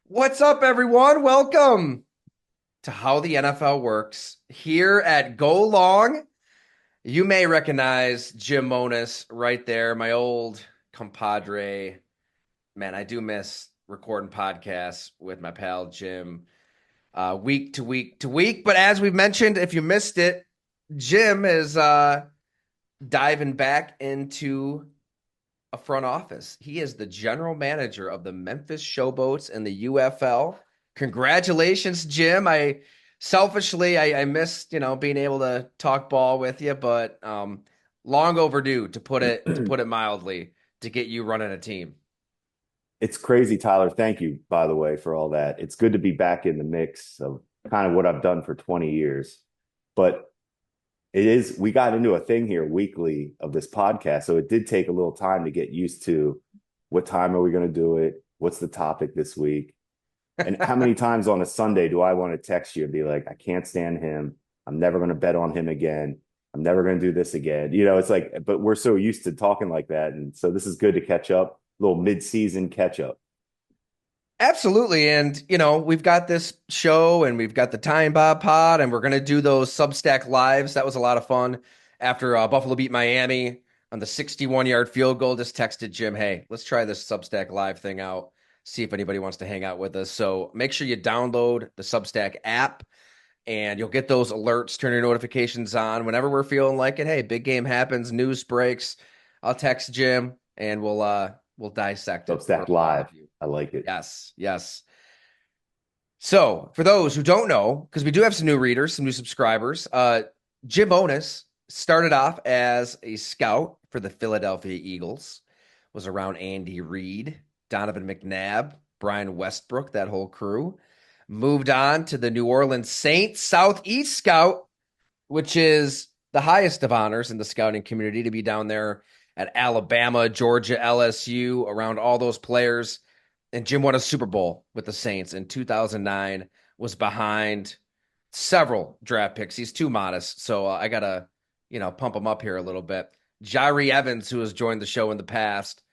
What's up, everyone? Welcome to How the NFL Works here at Go Long. You may recognize Jim Monis right there, my old compadre. Man, I do miss recording podcasts with my pal Jim week to week to week. But as we've mentioned, if you missed it, Jim is diving back into a front office. He is the general manager of the Memphis Showboats in the UFL. Congratulations, Jim. I selfishly I missed, being able to talk ball with you, but long overdue to put it mildly to get you running a team. It's crazy, Tyler. Thank you, by the way, for all that. It's good to be back in the mix of kind of what I've done for 20 years. But we got into a thing here weekly of this podcast. So it did take a little time to get used to what time are we going to do it? What's the topic this week? And how many times on a Sunday do I want to text you and be like, I can't stand him. I'm never going to bet on him again. I'm never going to do this again. It's like, but we're so used to talking like that. And so this is good to catch up, a little mid-season catch up. Absolutely. And, we've got this show and we've got the Time Bob Pod, and we're going to do those Substack lives. That was a lot of fun. After Buffalo beat Miami on the 61-yard field goal, just texted Jim, hey, let's try this Substack live thing out, see if anybody wants to hang out with us. So make sure you download the Substack app and you'll get those alerts, turn your notifications on whenever we're feeling like it. Hey, big game happens, news breaks. I'll text Jim and we'll dissect it for Substack all Live. of you. I like it. Yes, yes. So, for those who don't know, because we do have some new readers, some new subscribers, Jim Bonus started off as a scout for the Philadelphia Eagles, was around Andy Reid, Donovan McNabb, Brian Westbrook, that whole crew. Moved on to the New Orleans Saints Southeast Scout, which is the highest of honors in the scouting community, to be down there at Alabama, Georgia, LSU, around all those players. And Jim won a Super Bowl with the Saints in 2009, was behind several draft picks. He's too modest. So I got to, pump him up here a little bit. Jairi Evans, who has joined the show in the past,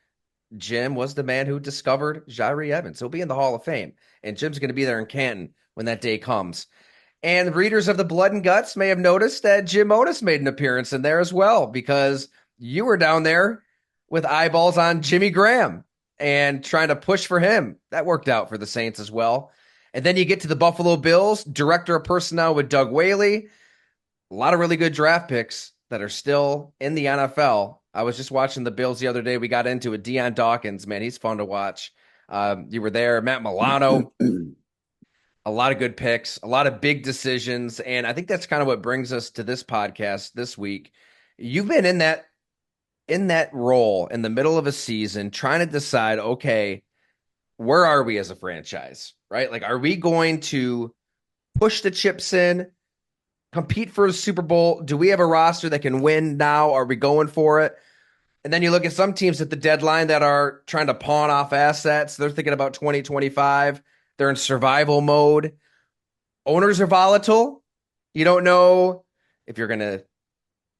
Jim was the man who discovered Jairi Evans. He'll be in the Hall of Fame, and Jim's going to be there in Canton when that day comes. And readers of the Blood and Guts may have noticed that Jim Otis made an appearance in there as well, because you were down there with eyeballs on Jimmy Graham and trying to push for him. That worked out for the Saints as well. And then you get to the Buffalo Bills, director of personnel with Doug Whaley. A lot of really good draft picks that are still in the NFL. I was just watching the Bills the other day. We got into it. Deion Dawkins, man, he's fun to watch. You were there. Matt Milano, a lot of good picks, a lot of big decisions. And I think that's kind of what brings us to this podcast this week. You've been in that role in the middle of a season trying to decide, okay, where are we as a franchise, right? Like, are we going to push the chips in, compete for a Super Bowl? Do we have a roster that can win now? Are we going for it? And then you look at some teams at the deadline that are trying to pawn off assets. They're thinking about 2025. They're in survival mode. Owners are volatile. You don't know if you're going to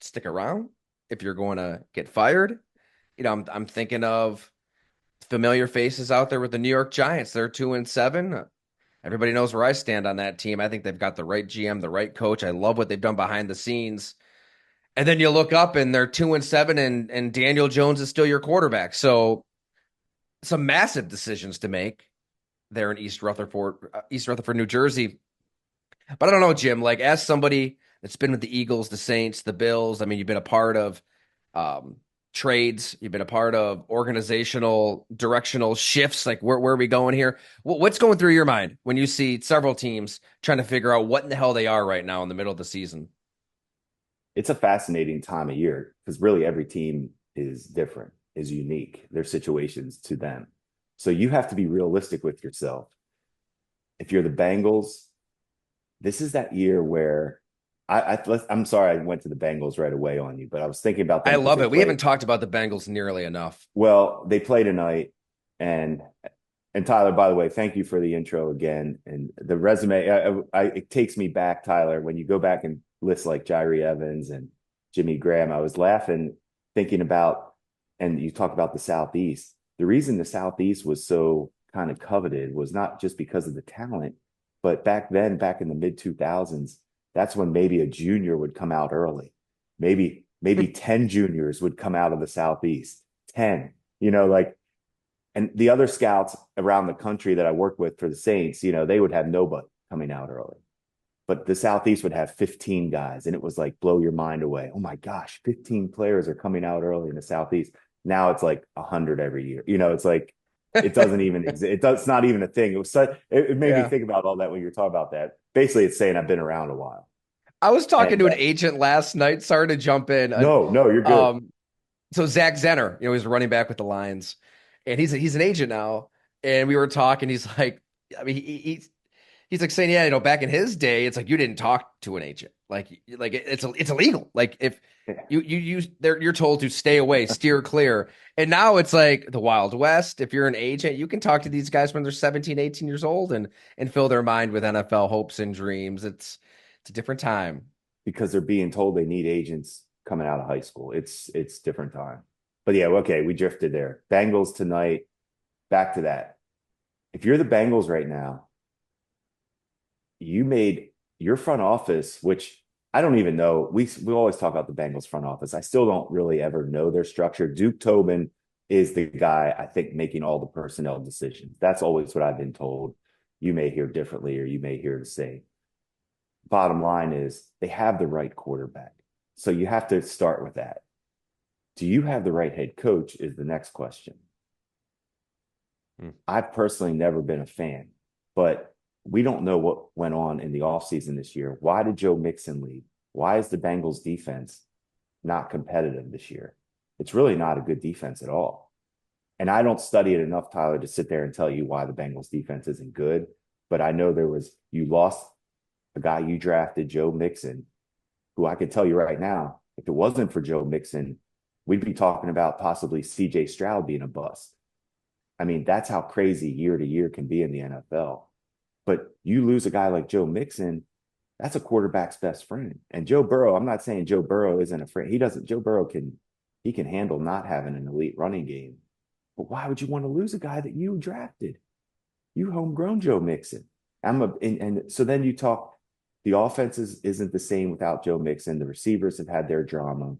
stick around, if you're going to get fired. I'm thinking of familiar faces out there with the New York Giants. They're 2-7. Everybody knows where I stand on that team. I think they've got the right GM, the right coach. I love what they've done behind the scenes. And then you look up and they're 2-7, and Daniel Jones is still your quarterback. So some massive decisions to make there in East Rutherford, New Jersey. But I don't know, Jim, like, as somebody that's been with the Eagles, the Saints, the Bills, I mean, you've been a part of um, trades, you've been a part of organizational directional shifts. Like, where are we going here? What's going through your mind when you see several teams trying to figure out what in the hell they are right now in the middle of the season? It's a fascinating time of year because really every team is different, is unique, their situations to them. So you have to be realistic with yourself. If you're the Bengals, this is that year where I'm sorry I went to the Bengals right away on you, but I was thinking about I them because love they it. We played haven't talked about the Bengals nearly enough. well, they play tonight, and Tyler, by the way, thank you for the intro again. And the resume, it takes me back, Tyler, when you go back and list like Jairi Evans and Jimmy Graham. I was laughing, thinking about, and you talk about the Southeast. The reason the Southeast was so kind of coveted was not just because of the talent, but back then, back in the mid 2000s, that's when maybe a junior would come out early. Maybe 10 juniors would come out of the Southeast. 10, like, and the other scouts around the country that I worked with for the Saints, they would have nobody coming out early. But the Southeast would have 15 guys, and it was like blow your mind away. Oh my gosh, 15 players are coming out early in the Southeast. Now it's like 100 every year. It's like it doesn't even exist. It's not even a thing. It made me Yeah. think about all that when you're talking about that. Basically, it's saying I've been around a while. I was talking And to an agent last night. Sorry to jump in. no, you're good. Um, so Zach Zenner, he's a running back with the Lions, and he's an agent now. And we were talking. He's like, I mean, he's like saying, yeah, back in his day, it's like you didn't talk to an agent, like it's illegal. Like if you're told to stay away, steer clear. And now it's like the Wild West. If you're an agent, you can talk to these guys when they're 17, 18 years old and fill their mind with NFL hopes and dreams. It's a different time. Because they're being told they need agents coming out of high school. It's different time. But yeah, okay, we drifted there. Bengals tonight. Back to that. If you're the Bengals right now, you made your front office, which I don't even know. We always talk about the Bengals front office. I still don't really ever know their structure. Duke Tobin is the guy I think making all the personnel decisions. That's always what I've been told. You may hear differently, or you may hear the same. Bottom line is they have the right quarterback. So you have to start with that. Do you have the right head coach is the next question. Hmm. I've personally never been a fan, but we don't know what went on in the offseason this year. Why did Joe Mixon leave? Why is the Bengals defense not competitive this year? It's really not a good defense at all. And I don't study it enough, Tyler, to sit there and tell you why the Bengals defense isn't good. But I know you lost a guy you drafted, Joe Mixon, who I could tell you right now, if it wasn't for Joe Mixon, we'd be talking about possibly CJ Stroud being a bust. I mean, that's how crazy year to year can be in the NFL. But you lose a guy like Joe Mixon, that's a quarterback's best friend. And Joe Burrow, I'm not saying Joe Burrow isn't a friend. Joe Burrow can handle not having an elite running game. But why would you want to lose a guy that you drafted? You homegrown Joe Mixon. And so then you talk, the offense isn't the same without Joe Mixon. The receivers have had their drama,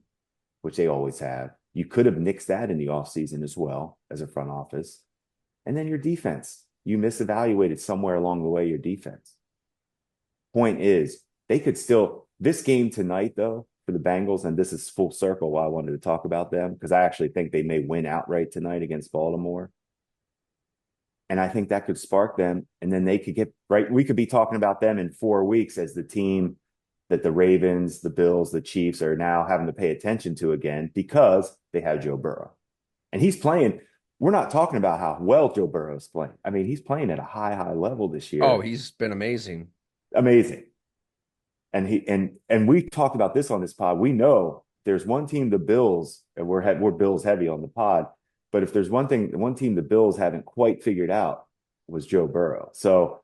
which they always have. You could have nixed that in the offseason as well as a front office. And then your defense. You misevaluated somewhere along the way your defense. Point is, they could still, this game tonight, though, for the Bengals, and this is full circle why I wanted to talk about them, because I actually think they may win outright tonight against Baltimore. And I think that could spark them. And then they could get right. We could be talking about them in 4 weeks as the team that the Ravens, the Bills, the Chiefs are now having to pay attention to again because they have Joe Burrow. And he's playing. We're not talking about how well Joe Burrow is playing. I mean, he's playing at a high level this Oh, year. he's been amazing. Amazing. And we talked about this on this pod. We know there's one team, the Bills, and we're Bills heavy on the pod. But if there's one team the Bills haven't quite figured out was Joe Burrow. So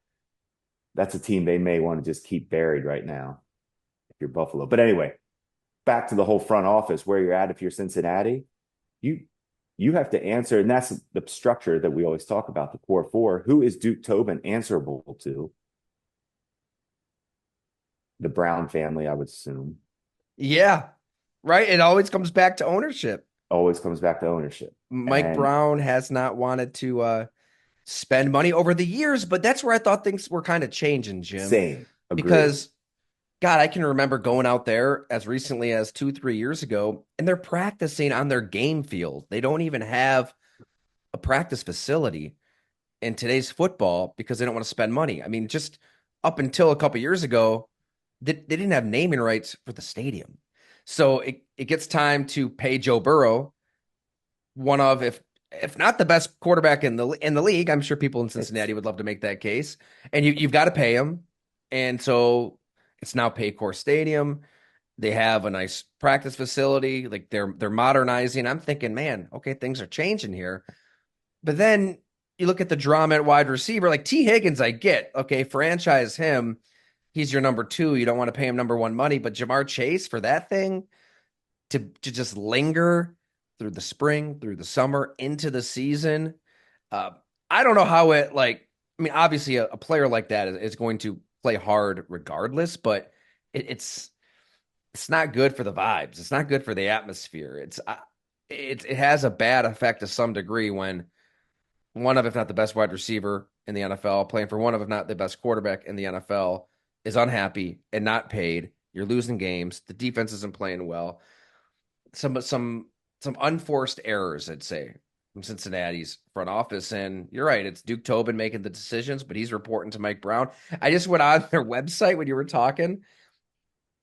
that's a team they may want to just keep buried right now if you're Buffalo. But anyway, back to the whole front office, where you're at if you're Cincinnati, you have to answer, and that's the structure that we always talk about, the core four. Who is Duke Tobin answerable to? The Brown family, I would assume. Yeah, right. It always comes back to ownership. Always comes back to ownership. Mike And Brown has not wanted to spend money over the years, but that's where I thought things were kind of changing, Jim. same, agree. Because God, I can remember going out there as recently as 2, 3 years ago, and they're practicing on their game field. They don't even have a practice facility in today's football because they don't want to spend money. I mean, just up until a couple years ago, they didn't have naming rights for the stadium. So it gets time to pay Joe Burrow, one of, if not the best quarterback in the league. I'm sure people in Cincinnati would love to make that case. And you've got to pay him. And so it's now Paycor Stadium. They have a nice practice facility. Like they're modernizing. I'm thinking, man, okay, things are changing here. But then you look at the drama at wide receiver, like T. Higgins, I get, okay, franchise him. He's your number two. You don't want to pay him number one money, but Jamar Chase for that thing to just linger through the spring, through the summer, into the season. Uh, I don't know how it like. I mean, obviously, a player like that is going to play hard regardless, but it's not good for the vibes. It's not good for the atmosphere. It has a bad effect to some degree when one of, if not the best wide receiver in the NFL, playing for one of, if not the best quarterback in the NFL, is unhappy and not paid. You're losing games. The defense isn't playing well. Some unforced errors, I'd say, from Cincinnati's front office. And you're right, it's Duke Tobin making the decisions, but he's reporting to Mike Brown. I just went on their website when you were talking,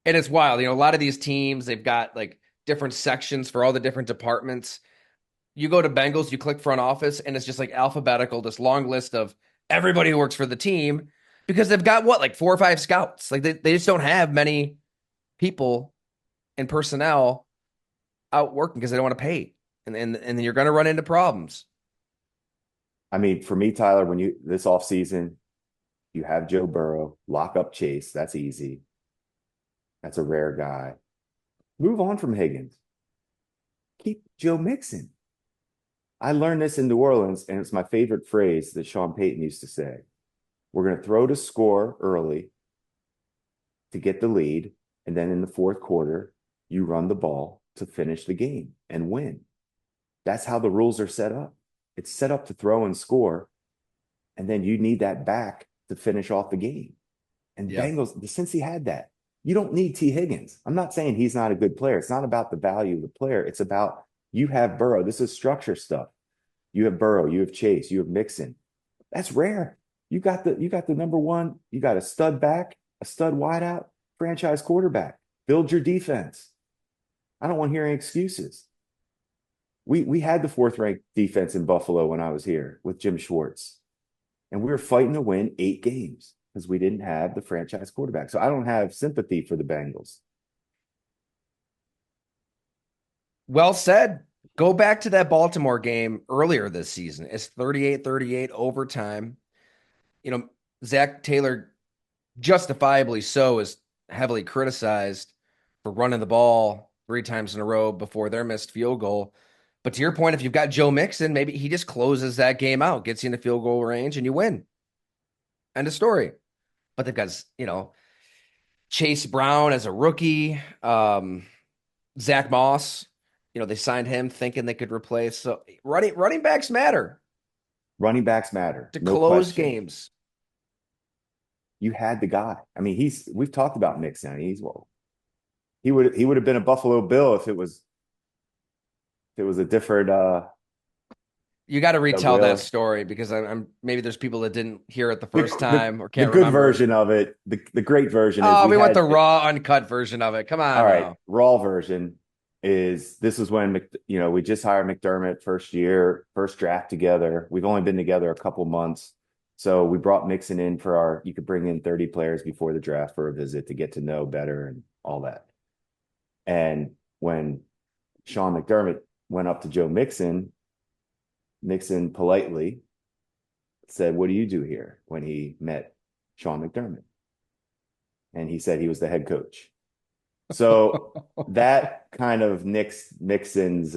and it's wild. A lot of these teams, they've got like different sections for all the different departments. You go to Bengals, you click front office, and it's just like alphabetical, this long list of everybody who works for the team because they've got what, like 4 or 5 scouts. Like they just don't have many people and personnel out working because they don't want to pay. And then you're going to run into problems. I mean, for me, Tyler, when you this offseason, you have Joe Burrow, lock up Chase. That's easy. That's a rare guy. Move on from Higgins. Keep Joe Mixon. I learned this in New Orleans, and it's my favorite phrase that Sean Payton used to say. We're going to throw to score early to get the lead. And then in the fourth quarter, you run the ball to finish the game and win. That's how the rules are set up. It's set up to throw and score. And then you need that back to finish off the game. And Yeah. Bengals, since he had that, you don't need T. Higgins. I'm not saying he's not a good player. It's not about the value of the player. It's about you have Burrow. This is structure stuff. You have Burrow, you have Chase, you have Mixon. That's rare. You got the number one, you got a stud back, a stud wideout, franchise quarterback. Build your defense. I don't want to hear any excuses. We had the fourth ranked defense in Buffalo when I was here with Jim Schwartz. And we were fighting to win 8 games because we didn't have the franchise quarterback. So I don't have sympathy for the Bengals. Well said. Go back to that Baltimore game earlier this season. It's 38-38 overtime. You know, Zach Taylor, justifiably so, is heavily criticized for running the ball 3 times in a row before their missed field goal. But to your point, if you've got Joe Mixon, maybe he just closes that game out, gets you in the field goal range, and you win. End of story. But they've got, Chase Brown as a rookie, Zach Moss. They signed him thinking they could replace. So running backs matter Running backs matter, to no close question. games. You had the guy. I mean, we've talked about Mixon. He would have been a Buffalo Bill if it was a different You got to Doug retell that Whaley. story because I'm maybe there's people that didn't hear it the The, first the time or the can't good remember. version of it, the great version is Oh, we we want the had raw, uncut version of it. Come all on right, now. raw version is this is when we just hired McDermott first year, first draft together. We've only been together a couple months. So we brought Mixon in for you could bring in 30 players before the draft for a visit to get to know better and all that. And when Sean McDermott went up to Joe Mixon, Mixon politely said, "What do you do here?" when he met Sean McDermott. And he said he was the head coach. So that kind of Mixon's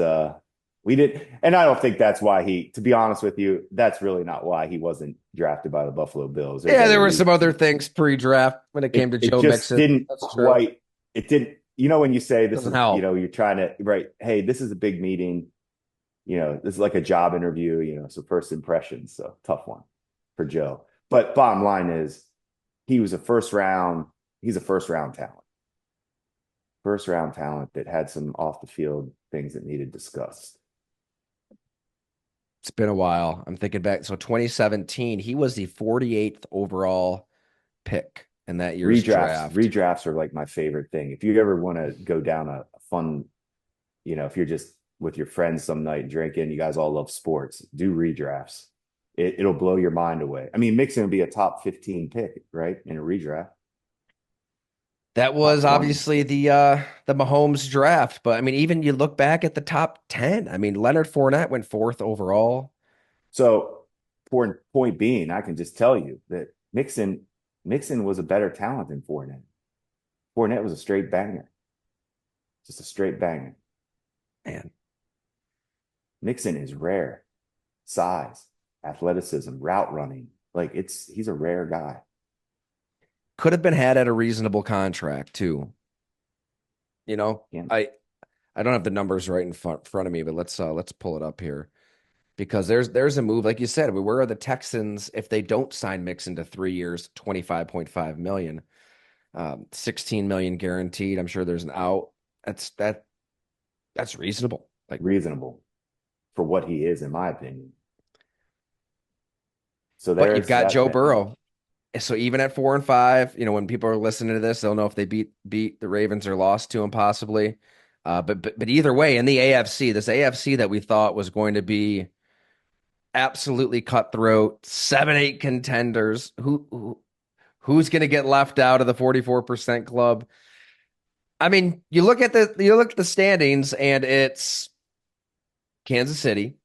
we did, and I don't think that's why to be honest with you, that's really not why he wasn't drafted by the Buffalo Bills. There's Yeah, there other were some other reasons. things pre-draft when it came to It Joe just Mixon. didn't That's true. quite it didn't when you say this Doesn't is help. you're trying to right, hey, this is a big meeting, this is like a job interview, so first impressions, so tough one for Joe. But bottom line is he was he's a first round talent. First round talent that had some off the field things that needed discussed. It's been a while. I'm thinking back. So 2017, he was the 48th overall pick in that year's draft. Redrafts are like my favorite thing. If you ever want to go down a fun, if you're just with your friends some night drinking, you guys all love sports, do redrafts. It'll blow your mind away. I mean, Mixon would be a top 15 pick, right? In a redraft. That Top was 20. obviously the Mahomes draft, but I mean, even you look back at the top 10. I mean, Leonard Fournette went fourth overall. So point being, I can just tell you that Mixon was a better talent than Fournette. Fournette was a straight banger. Just a straight banger. Man, Mixon is rare. Size. athleticism, route running. Like he's a rare guy. Could have been had at a reasonable contract too. You know, Yeah. I don't have the numbers right in front of me, but let's pull it up here because there's a move like you said. Where are the Texans if they don't sign Mixon to 3 years, 25.5 million, 16 million guaranteed. I'm sure there's an out. That's that that's reasonable. Like, Reasonable for what he is, in my opinion. So but you've there's got that. Joe Burrow. So even at 4-5, when people are listening to this, they'll know if they beat the Ravens or lost to them possibly. But either way, in the AFC, this AFC that we thought was going to be absolutely cutthroat, 7-8 contenders. Who's going to get left out of the 44% club? I mean, you look at the standings, and it's Kansas City,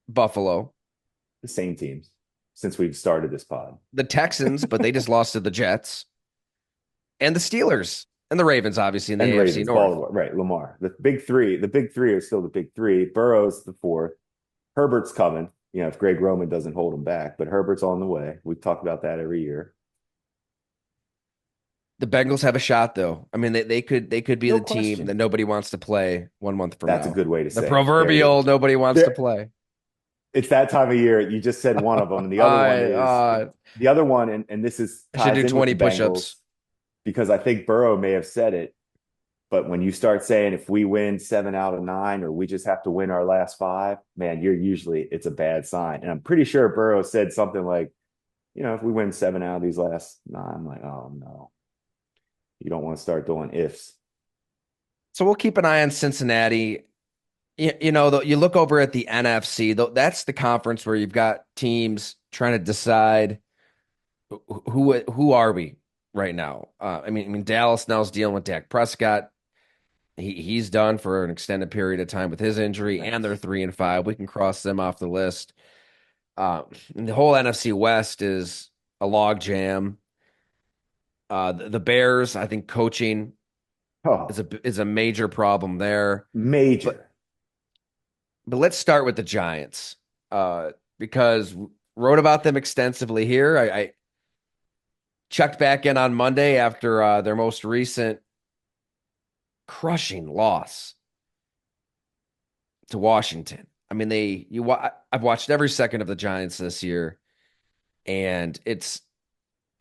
Buffalo, The same teams since we've started this pod. the Texans, but they just lost to the Jets, and the Steelers and the Ravens, obviously in the And AFC Ravens, North. Baltimore, right? Lamar, the big three are still the big three. Burrow's the fourth. Herbert's coming. If Greg Roman doesn't hold him back, but Herbert's on the way. We talk about that every year. The Bengals have a shot, though. I mean, they could be No the team that question. nobody wants to play 1 month from That's a now. good way to The say it. There you proverbial go. nobody wants to There, play. it's that time of year. You just said one of them, and the other one I is the other one, and this is I should ties do in with 20 the push-ups. Bengals because I think Burrow may have said it. But when you start saying if we win 7 out of 9 or we just have to win our last five, man, it's a bad sign. And I'm pretty sure Burrow said something like, if we win 7 out of these last 9, I'm like, oh no, you don't want to start doing ifs. So we'll keep an eye on Cincinnati. You look over at the NFC, though, that's the conference where you've got teams trying to decide who are we right now. I mean, Dallas now is dealing with Dak Prescott. He's done for an extended period of time with his injury, and they're Nice. 3-5. We can cross them off the list. And the whole NFC West is a log jam. The Bears, I think, coaching is Oh, a major problem there. But major. but let's start with the Giants, because wrote about them extensively here. I checked back in on Monday after their most recent crushing loss to Washington. I mean, I've watched every second of the Giants this year, and it's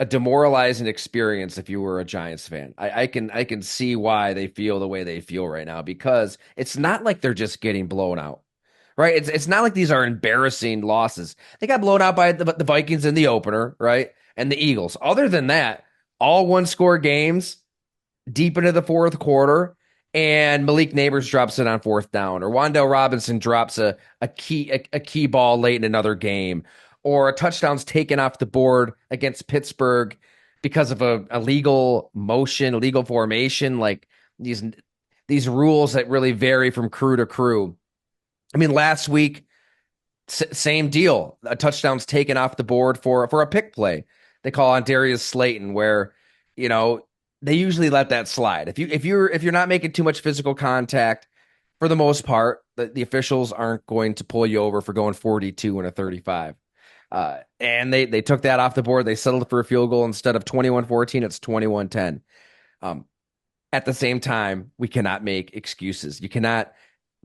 a demoralizing experience if you were a Giants fan. I can see why they feel the way they feel right now because it's not like they're just getting blown out. Right? It's not like these are embarrassing losses. They got blown out by the Vikings in the opener, right? And the Eagles. Other than that, all one score games deep into the fourth quarter, and Malik Neighbors drops it on fourth down, or Wandale Robinson drops a key ball late in another game, or a touchdown's taken off the board against Pittsburgh because of a legal motion, legal formation, like these rules that really vary from crew to crew. I mean, last week, same deal. A touchdown's taken off the board for a pick play. They call on Darius Slayton, where you know they usually let that slide. If you're not making too much physical contact, for the most part, the officials aren't going to pull you over for going 42 and a 35. And they took that off the board. They settled for a field goal instead of 21-14. It's 21-10. Um, at the same time, we cannot make excuses. You cannot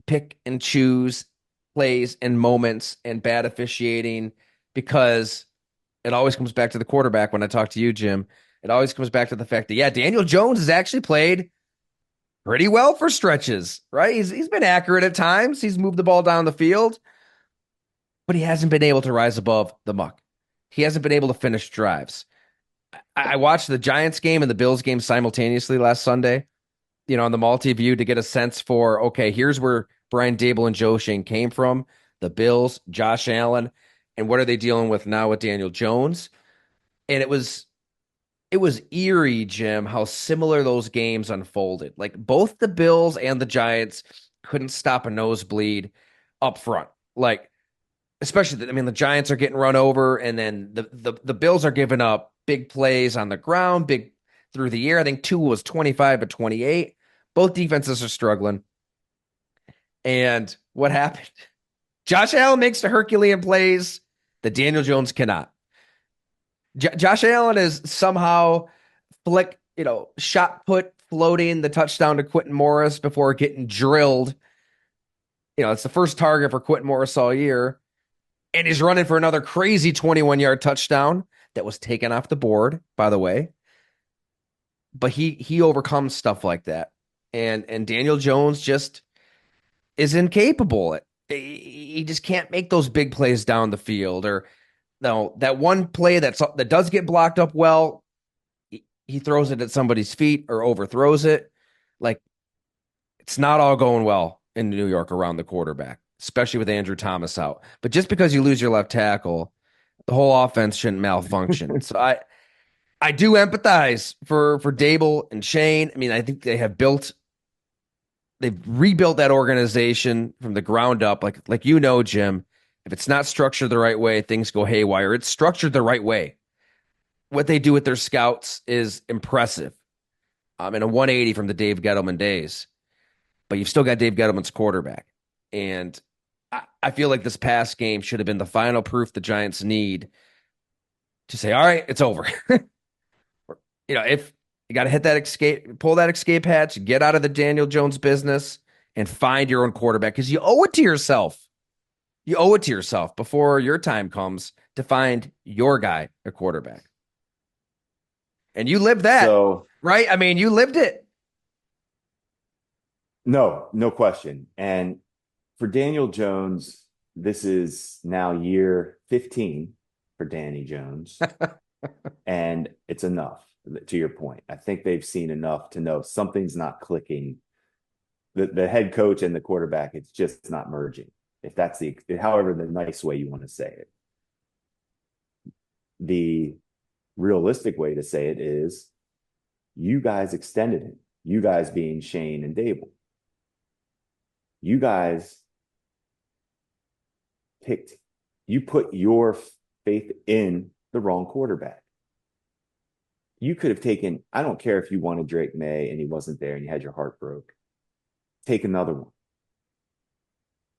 pick and choose plays and moments and bad officiating because it always comes back to the quarterback when I talk to you, Jim. It always comes back to the fact that, yeah, Daniel Jones has actually played pretty well for stretches, right? He's been accurate at times. He's moved the ball down the field, but he hasn't been able to rise above the muck. He hasn't been able to finish drives. I watched the Giants game and the Bills game simultaneously last Sunday, on the multi-view to get a sense for, okay, here's where Brian Dable and Joe Shane came from, the Bills, Josh Allen, and what are they dealing with now with Daniel Jones? And it was eerie, Jim, how similar those games unfolded. Like both the Bills and the Giants couldn't stop a nosebleed up front. Like especially, I mean, the Giants are getting run over, and then the Bills are giving up big plays on the ground, big through the air. I think two was 25-28. Both defenses are struggling. And what happened? Josh Allen makes the Herculean plays that Daniel Jones cannot. Josh Allen is somehow shot put floating the touchdown to Quentin Morris before getting drilled. It's the first target for Quentin Morris all year. And he's running for another crazy 21-yard touchdown that was taken off the board, by the way. But he overcomes stuff like that. And Daniel Jones just is incapable. He just can't make those big plays down the field. Or no, that one play that does get blocked up well, he throws it at somebody's feet or overthrows it. Like, it's not all going well in New York around the quarterback, especially with Andrew Thomas out. But just because you lose your left tackle, the whole offense shouldn't malfunction. So I do empathize for Dable and Shane. I mean, I think they've rebuilt that organization from the ground up. Like Jim, if it's not structured the right way, things go haywire. It's structured the right way. What they do with their scouts is impressive. In a 180 from the Dave Gettleman days. But you've still got Dave Gettleman's quarterback. And I feel like this past game should have been the final proof the Giants need to say, all right, it's over. If you got to pull that escape hatch, get out of the Daniel Jones business and find your own quarterback because you owe it to yourself. You owe it to yourself before your time comes to find your guy a quarterback. And you lived that, So, right? I mean, you lived it. no question. And for Daniel Jones, this is now year 15 for Danny Jones. And it's enough, to your point. I think they've seen enough to know something's not clicking. The head coach and the quarterback, it's just not merging. If that's however the nice way you want to say it. The realistic way to say it is you guys extended him. You guys being Shane and Dable. You guys you put your faith in the wrong quarterback. You could have taken, I don't care if you wanted Drake May and he wasn't there and you had your heart broke. Take another one.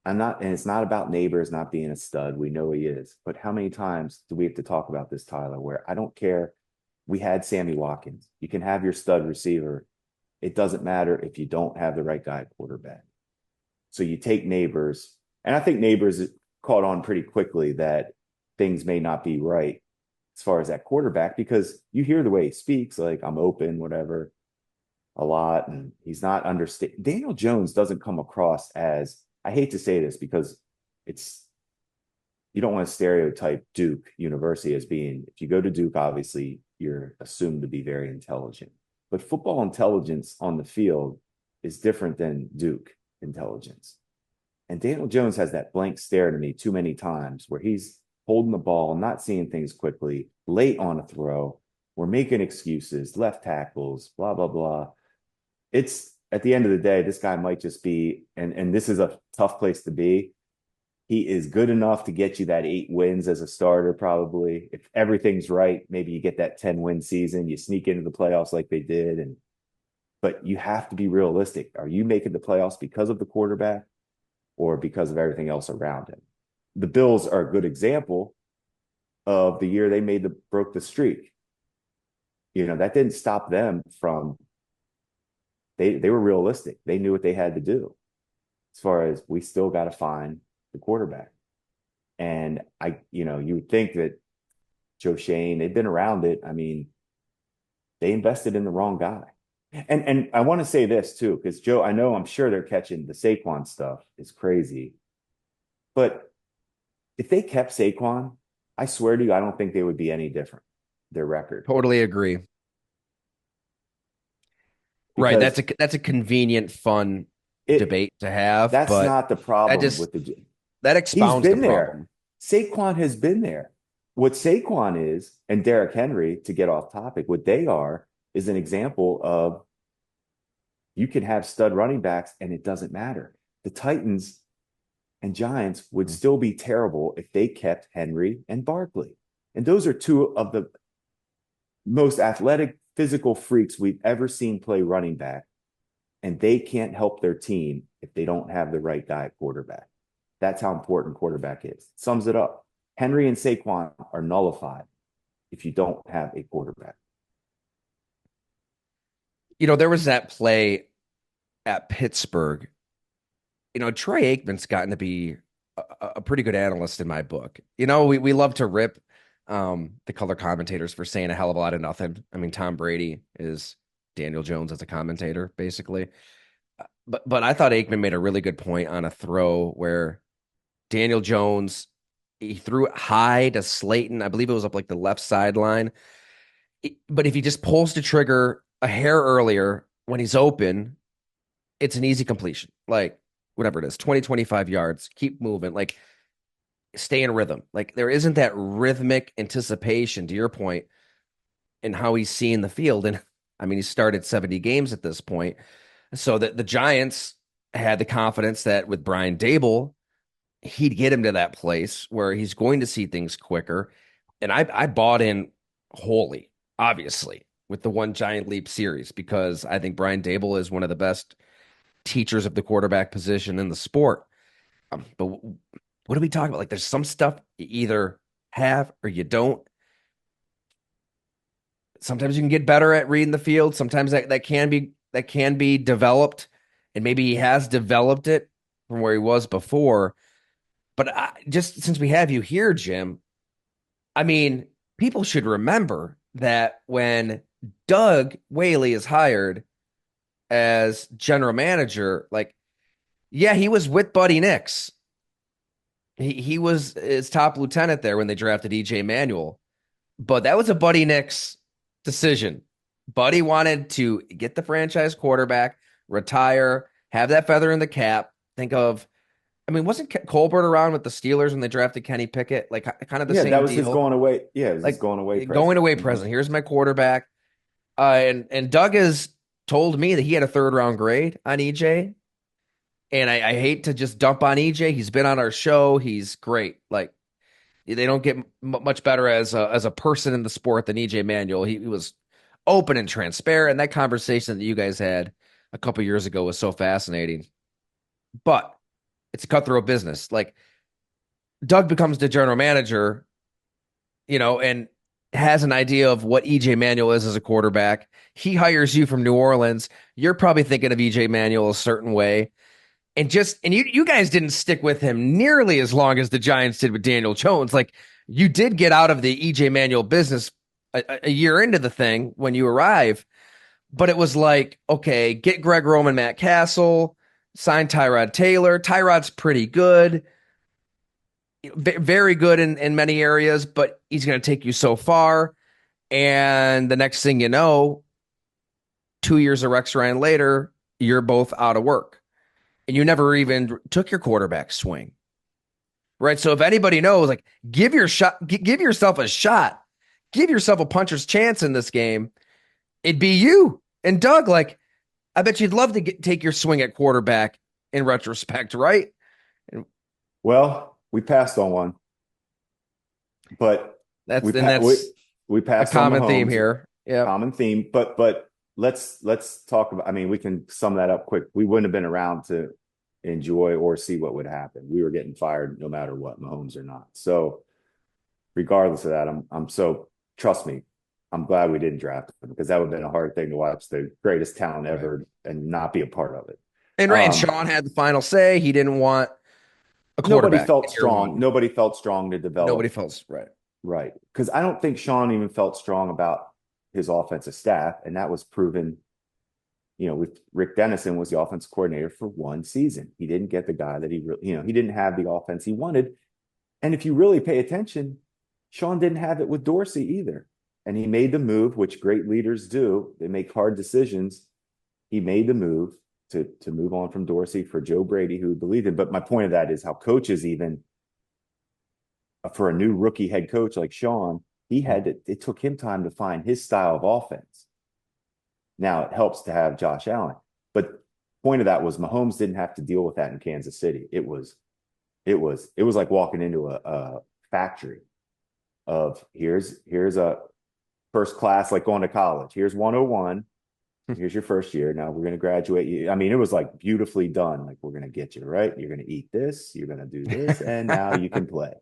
And it's not about Neighbors not being a stud. We know he is. But how many times do we have to talk about this, Tyler, where I don't care. We had Sammy Watkins. You can have your stud receiver. It doesn't matter if you don't have the right guy at quarterback. So you take Neighbors, and I think Neighbors caught on pretty quickly that things may not be right as far as that quarterback, because you hear the way he speaks, like I'm open, whatever, a lot, and he's not understanding. Daniel Jones doesn't come across as, I hate to say this because you don't want to stereotype Duke University as being, if you go to Duke, obviously you're assumed to be very intelligent. But football intelligence on the field is different than Duke intelligence. And Daniel Jones has that blank stare to me too many times where he's holding the ball, not seeing things quickly, late on a throw. We're making excuses, left tackles, blah, blah, blah. It's at the end of the day, this guy might just be, and this is a tough place to be. He is good enough to get you that 8 wins as a starter, probably. If everything's right, maybe you get that 10-win season, you sneak into the playoffs like they did. But you have to be realistic. Are you making the playoffs because of the quarterback or because of everything else around him? The Bills are a good example of the year they broke the streak. That didn't stop them from, they were realistic. They knew what they had to do as far as we still got to find the quarterback. And you would think that Joe Shane, they've been around it. I mean, they invested in the wrong guy. And I want to say this too, because Joe, I'm sure they're catching the Saquon stuff is crazy. But if they kept Saquon, I swear to you, I don't think they would be any different, their record. Totally agree. Right. That's a convenient, fun debate to have, That's but not the problem that with that he's expounds the been problem. there. Saquon has been there. What Saquon is, and Derrick Henry, to get off topic, what they are is an example of you can have stud running backs and it doesn't matter. The Titans and Giants would still be terrible if they kept Henry and Barkley. And those are two of the most athletic, physical freaks we've ever seen play running back. And they can't help their team if they don't have the right guy at quarterback. That's how important quarterback is. Sums it up. Henry and Saquon are nullified if you don't have a quarterback. There was that play at Pittsburgh. Troy Aikman's gotten to be a pretty good analyst in my book. We love to rip the color commentators for saying a hell of a lot of nothing. I mean, Tom Brady is Daniel Jones as a commentator, basically. But I thought Aikman made a really good point on a throw where Daniel Jones, he threw it high to Slayton. I believe it was up like the left sideline. But if he just pulls the trigger a hair earlier when he's open, it's an easy completion. Like whatever it is, 20, 25 yards, keep moving, like stay in rhythm. Like there isn't that rhythmic anticipation to your point in how he's seeing the field. And I mean, he started 70 games at this point. So that the Giants had the confidence that with Brian Dable, he'd get him to that place where he's going to see things quicker. And I bought in wholly, obviously, with the One Giant Leap series because I think Brian Dable is one of the best teachers of the quarterback position in the sport. But what are we talking about? Like, there's some stuff you either have or you don't. Sometimes you can get better at reading the field. Sometimes that can be developed, and maybe he has developed it from where he was before. But just since we have you here, Jim, I mean, people should remember that when Doug Whaley is hired as general manager, like, yeah, he was with Buddy Nix. He was his top lieutenant there when they drafted EJ Manuel, but that was a Buddy Nix decision. Buddy wanted to get the franchise quarterback, retire, have that feather in the cap. Think of, I mean, wasn't Colbert around with the Steelers when they drafted Kenny Pickett? Like kind of the Yeah, that same was his deal. going away. Yeah, it was his Like going away going present. away Mm-hmm. present. Here's my quarterback. And Doug has told me that he had a third round grade on EJ. And I hate to just dump on EJ. He's been on our show. He's great. Like they don't get much better as a person in the sport than EJ Manuel. He was open and transparent. And that conversation that you guys had a couple years ago was so fascinating. But it's a cutthroat business. Like Doug becomes the general manager, and has an idea of what EJ Manuel is as a quarterback. He hires you from New Orleans. You're probably thinking of EJ Manuel a certain way. And you guys didn't stick with him nearly as long as the Giants did with Daniel Jones. Like you did get out of the EJ Manuel business a year into the thing when you arrive, but it was like, okay, get Greg Roman, Matt Castle, sign Tyrod Taylor. Tyrod's pretty good, very good in many areas, but he's going to take you so far. And the next thing you know, 2 years of Rex Ryan later, you're both out of work and you never even took your quarterback swing. Right. So if anybody knows, like give yourself a shot, give yourself a puncher's chance in this game, it'd be you. And Doug, like, I bet you'd love to take your swing at quarterback in retrospect, right? And Well, we passed on one, but that's we and pa- we that's we a passed on common theme Mahomes. here. Yeah. Common theme, but let's talk about. I mean, we can sum that up quick. We wouldn't have been around to enjoy or see what would happen. We were getting fired no matter what, Mahomes or not. So regardless of that, I'm so trust me, I'm glad we didn't draft him because that would have been a hard thing to watch the greatest talent Right. ever and not be a part of it. And Um, Sean had the final say. He didn't want a nobody quarterback felt in year strong. one. Nobody felt strong to Nobody develop feels right. right because I don't think Sean even felt strong about his offensive staff, and that was proven. With Rick Dennison was the offense coordinator for one season. He didn't get the guy that he didn't have the offense he wanted. And if you really pay attention, Sean didn't have it with Dorsey either. And he made the move, which great leaders do. They make hard decisions. He made the move to move on from Dorsey for Joe Brady, who believed him. But my point of that is how coaches, even for a new rookie head coach like Sean, it took him time to find his style of offense. Now it helps to have Josh Allen, but point of that was Mahomes didn't have to deal with that in Kansas City. It was like walking into a factory of here's a first class, like going to college. Here's 101. Here's your first year. Now we're going to graduate you. I mean, it was like beautifully done. Like, we're going to get you right. You're going to eat this. You're going to do this. And now you can play.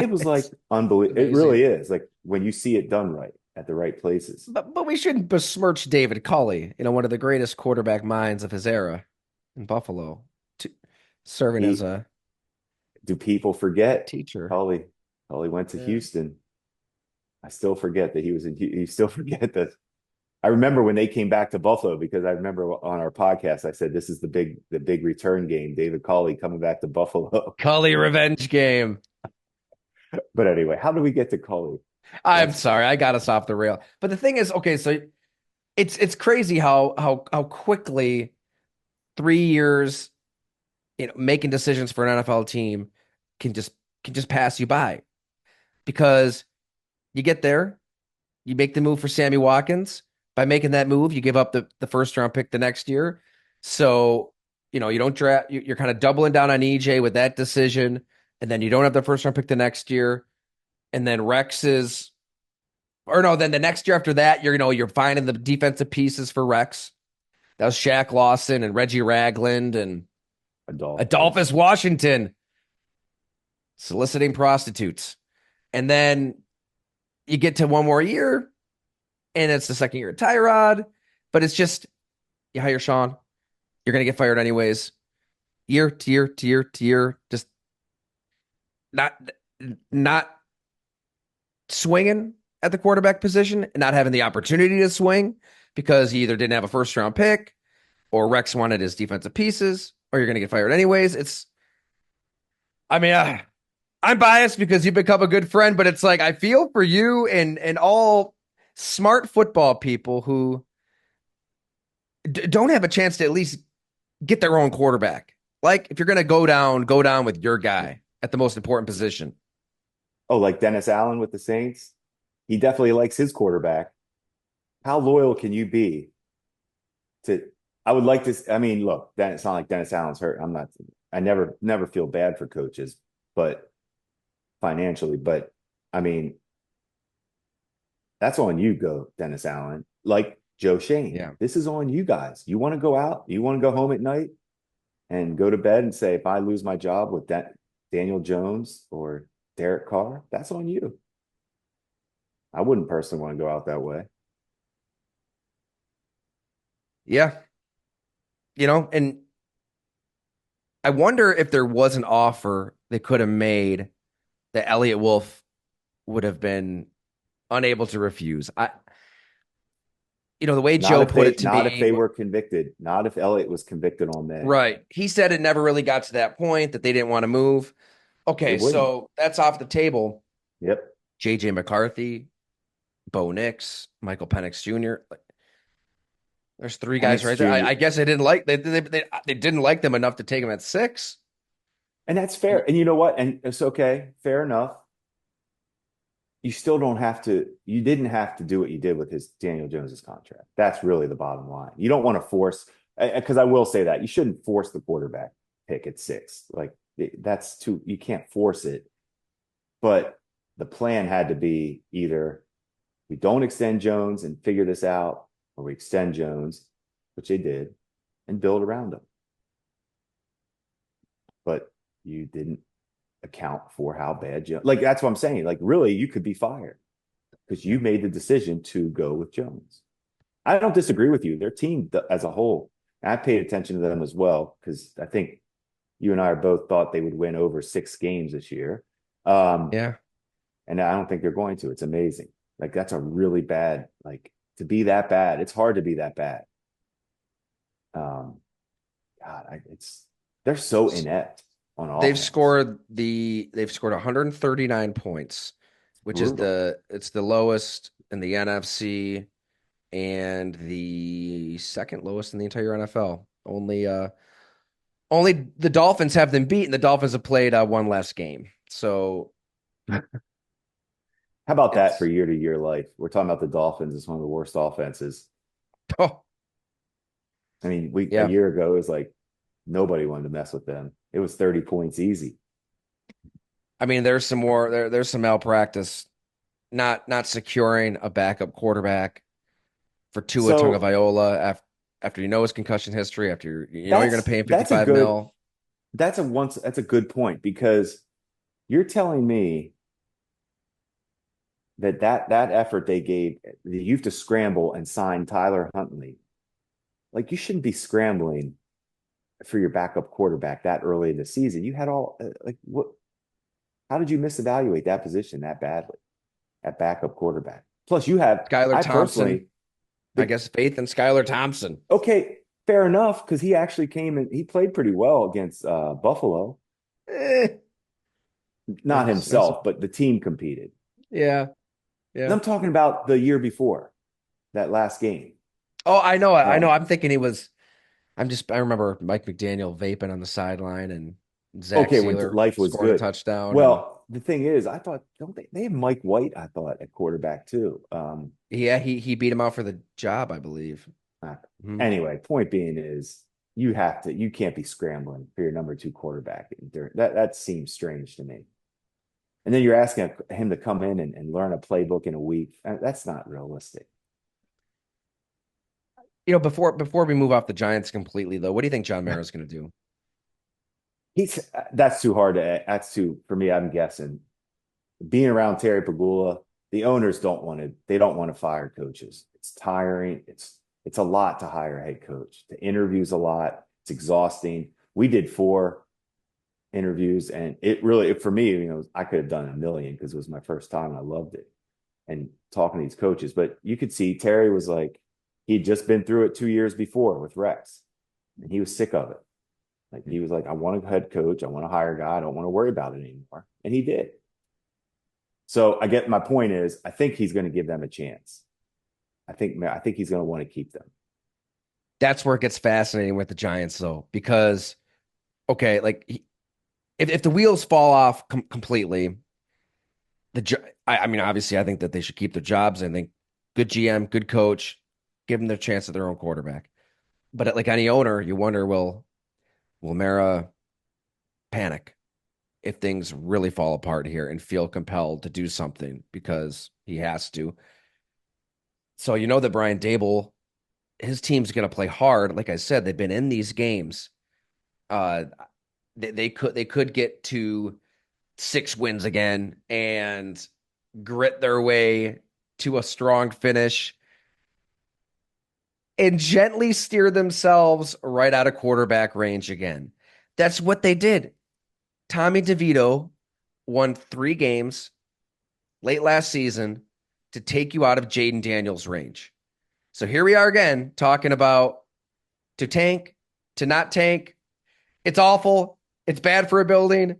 It was like It's unbelievable. It amazing. really is like when you see it done right at the right places. But we shouldn't besmirch David Culley, one of the greatest quarterback minds of his era in Buffalo, to, serving as He, a do people forget? teacher. Holly, Holly went to Yeah. Houston. I still forget that he was in, you still forget that. I remember when they came back to Buffalo because I remember on our podcast, I said, this is the big return game. David Culley coming back to Buffalo. Culley revenge game. But anyway, how do we get to Culley? I'm That's sorry, I got us off the rail. But the thing is, okay, so it's crazy how quickly 3 years, making decisions for an NFL team can just can just pass you by because you get there, you make the move for Sammy Watkins. By making that move, you give up the first round pick the next year. So, you don't draft, you're kind of doubling down on EJ with that decision. And then you don't have the first round pick the next year. And then Rex is, or no, then the next year after that, you're finding the defensive pieces for Rex. That was Shaq Lawson and Reggie Ragland and Adolphus Adolphus. Washington soliciting prostitutes. And then you get to one more year, and it's the second year of Tyrod, but it's just you hire Sean, you're gonna get fired anyways. Year to year to year to year, just not not swinging at the quarterback position and not having the opportunity to swing because he either didn't have a first round pick or Rex wanted his defensive pieces, or you're gonna get fired anyways. I mean, I'm biased because you've become a good friend, but it's like I feel for you and all smart football people who don't have a chance to at least get their own quarterback. Like if you're going to go down with your guy at the most important position. Oh, like Dennis Allen with the Saints? He definitely likes his quarterback. How loyal can you be to I would like to I mean, look, it's not like Dennis Allen's hurt. I never feel bad for coaches, but financially, but I mean, that's on you, go Dennis Allen. Like Joe Shane. Yeah. This is on you guys. You want to go out? You want to go home at night and go to bed and say, if I lose my job with that Daniel Jones or Derek Carr, that's on you. I wouldn't personally want to go out that way. Yeah. And I wonder if there was an offer they could have made that Elliot Wolf would have been unable to refuse. The way Joe put it to Not if me, they were convicted, not if Elliott was convicted on May. right. He said it never really got to that point that they didn't want to move. It Okay, wouldn't. so that's off the table. Yep. JJ McCarthy, Bo Nix, Michael Penix Jr. There's three guys Penix right there. I Jr. guess they didn't like them enough to take him at 6. And that's fair. And you know what? And it's okay. Fair enough. You still don't have to, you didn't have to do what you did with his Daniel Jones's contract. That's really the bottom line. You don't want to force, because I will say that you shouldn't force the quarterback pick at 6. Like that's too, you can't force it. But the plan had to be either we don't extend Jones and figure this out, or we extend Jones, which they did, and build around him. But you didn't account for how bad Jones, like that's what I'm saying. Like, really, you could be fired because you made the decision to go with Jones. I don't disagree with you. Their team as a whole, and I paid attention to them as well because I think you and I are both thought they would win over 6 games this year. Um, Yeah. and I don't think they're going to. It's amazing. Like that's a really bad, like to be that bad. It's hard to be that bad. Um, it's they're so inept on offense. They've scored 139 points, It's which is brutal. it's the lowest in the NFC and the second lowest in the entire NFL. Only the Dolphins have them beat, and the Dolphins have played one less game. So How about that for it's year to year life? We're talking about the Dolphins. It's one of the worst offenses. oh I mean, a yeah. year ago it was like nobody wanted to mess with them. It was 30 points easy. I mean, there's some malpractice, not securing a backup quarterback for Tua So Tagovailoa after you know his concussion history, after you know you're going to that's pay him that's a 55 good mil. that's a good point because you're telling me that effort they gave, you have to scramble and sign Tyler Huntley. Like you shouldn't be scrambling for your backup quarterback that early in the season. You had all like what? How did you misevaluate that position that badly at backup quarterback? Plus, you have Skylar I Thompson, personally I the guess faith in Skylar Thompson. okay, fair enough because he actually came and he played pretty well against Buffalo. Eh, Not himself, but the team competed. yeah, And yeah. I'm talking about the year before that last game. Oh, I know. I know. Um, I'm thinking he was. I remember Mike McDaniel vaping on the sideline and Zach okay, when Sealer life was scoring a good. touchdown. And Well, the thing is, I thought don't they have Mike White? I thought at quarterback too. yeah, he beat him out for the job, I believe. Uh, Hmm. anyway, point being is you can't be scrambling for your number two quarterback. That seems strange to me. And then you're asking him to come in and learn a playbook in a week. That's not realistic. Before we move off the Giants completely, though, what do you think John Mara is going to do? He's that's too hard to that's too for me. I'm guessing being around Terry Pagula, the owners they don't want to fire coaches. It's tiring. It's a lot to hire a head coach. The interviews a lot. It's exhausting. We did 4 interviews and it really for me, I could have done a million because it was my first time and I loved it. And talking to these coaches, but you could see Terry was like he'd just been through it 2 years before with Rex and he was sick of it. Like he was like, I want a head coach, I want to hire a guy, I don't want to worry about it anymore. And he did. So I get my point is I think he's going to give them a chance. I think he's going to want to keep them. That's where it gets fascinating with the Giants, though, because okay, like if the wheels fall off completely, I mean, obviously, I think that they should keep their jobs. I think good GM, good coach, give them their chance at their own quarterback. But like any owner, you wonder, will Mara panic if things really fall apart here and feel compelled to do something because he has to? So you know that Brian Dable, his team's going to play hard. Like I said, they've been in these games. Uh, they could get to 6 wins again and grit their way to a strong finish and gently steer themselves right out of quarterback range again. That's what they did. Tommy DeVito won 3 games late last season to take you out of Jaden Daniels' range. So here we are again talking about to tank, to not tank. It's awful. It's bad for a building.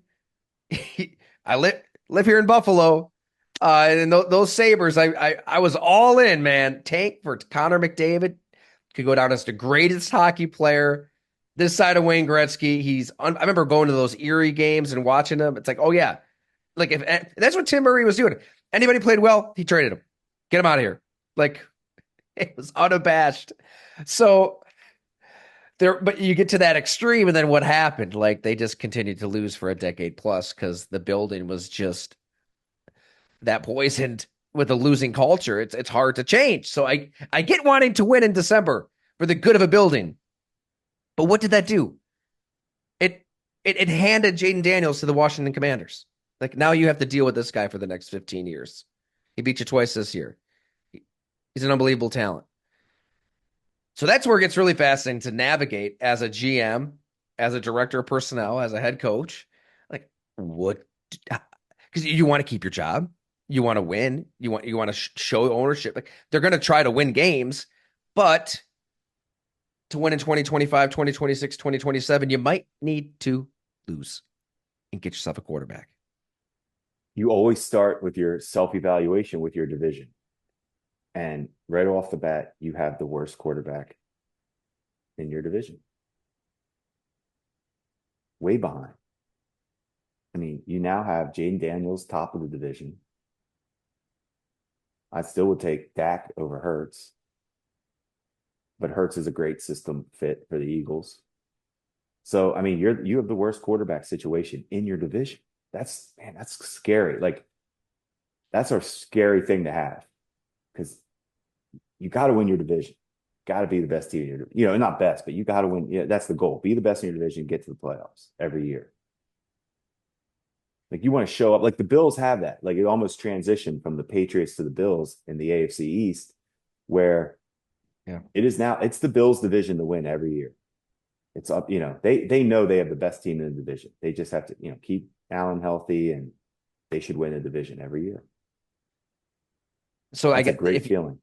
I live here in Buffalo. And those Sabres, I was all in, man. Tank for Connor McDavid could go down as the greatest hockey player this side of Wayne Gretzky. I remember going to those Erie games and watching them. It's like, oh yeah, like if that's what Tim Murray was doing. Anybody played well, he traded him. Get him out of here. Like it was unabashed. So there, but you get to that extreme, and then what happened? Like they just continued to lose for a decade plus because the building was just that poisoned with a losing culture. It's hard to change. So I get wanting to win in December for the good of a building, but what did that do? It it handed Jaden Daniels to the Washington Commanders. Like now you have to deal with this guy for the next 15 years. He beat you twice this year. He's an unbelievable talent. So that's where it gets really fascinating to navigate as a GM, as a director of personnel, as a head coach. Like what? Because you want to keep your job, you want to win, you want to show ownership. Like they're going to try to win games, but to win in 2025, 2026, 2027, you might need to lose and get yourself a quarterback. You always start with your self-evaluation with your division. And right off the bat, you have the worst quarterback in your division. Way behind. I mean, you now have Jaden Daniels top of the division. I still would take Dak over Hurts, but Hurts is a great system fit for the Eagles. So I mean, you have the worst quarterback situation in your division. That's scary. Like that's a scary thing to have because you got to win your division. Got to be the best team in your, not best, but you got to win. Yeah, that's the goal. Be the best in your division, get to the playoffs every year. Like you want to show up. Like the Bills have that. Like it almost transitioned from the Patriots to the Bills in the AFC East, where Yeah. it's the Bills division to win every year. It's up, they know they have the best team in the division. They just have to, keep Allen healthy and they should win a division every year. So I That's a get great if feeling.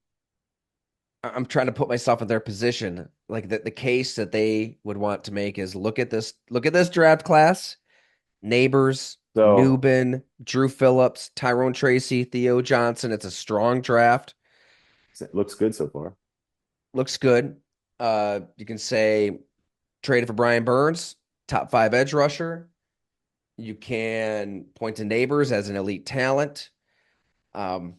I'm trying to put myself in their position, like the case that they would want to make is look at this draft class. Neighbors, So Newbin, Drew Phillips, Tyrone Tracy, Theo Johnson. It's a strong draft. it looks good so far. Looks good. You can say traded for Brian Burns, top five edge rusher. You can point to Neighbors as an elite talent. Um,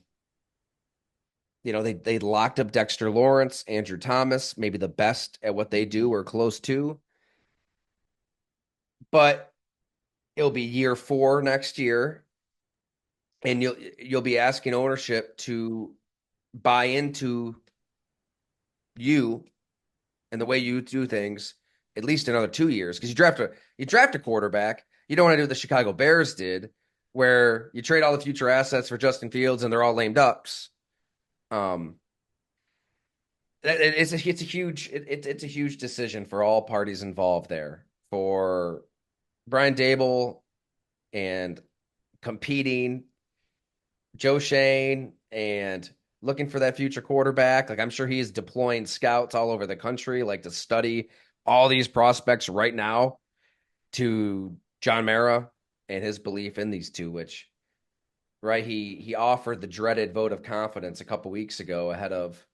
they locked up Dexter Lawrence, Andrew Thomas, maybe the best at what they do or close to. But it'll be year four next year, and you'll be asking ownership to buy into you and the way you do things at least another 2 years because you draft a quarterback. You don't want to do what the Chicago Bears did, where you trade all the future assets for Justin Fields and they're all lame ducks. Um, it's a huge decision for all parties involved there. For Brian Dable and competing Joe Shane and looking for that future quarterback. Like I'm sure he's deploying scouts all over the country, like to study all these prospects right now to John Mara and his belief in these two, which right he offered the dreaded vote of confidence a couple weeks ago ahead of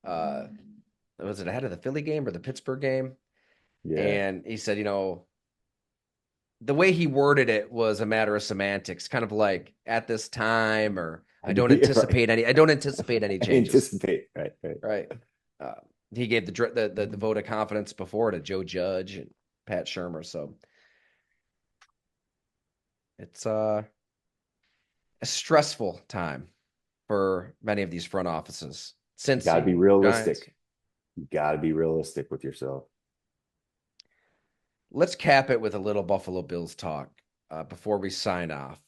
uh was it ahead of the Philly game or the Pittsburgh game? Yeah. And he said, the way he worded it was a matter of semantics, kind of like at this time, or Right. I don't anticipate any changes. Anticipate. Right. Right. Right. Uh, he gave the vote of confidence before to Joe Judge and Pat Shermer. So it's a stressful time for many of these front offices. You got to be Cincy, Giants. realistic. You got to be realistic with yourself. Let's cap it with a little Buffalo Bills talk before we sign off,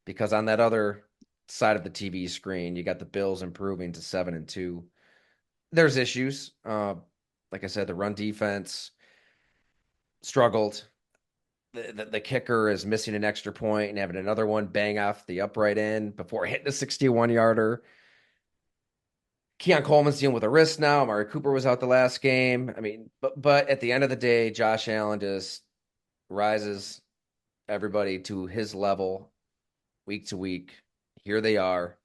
because on that other side of the TV screen, you got the Bills improving to 7-2. There's issues. Like I said, the run defense struggled. The kicker is missing an extra point and having another one bang off the upright end before hitting a 61-yarder. Keon Coleman's dealing with a wrist now. Amari Cooper was out the last game. I mean, but at the end of the day, Josh Allen just rises everybody to his level week to week. Here they are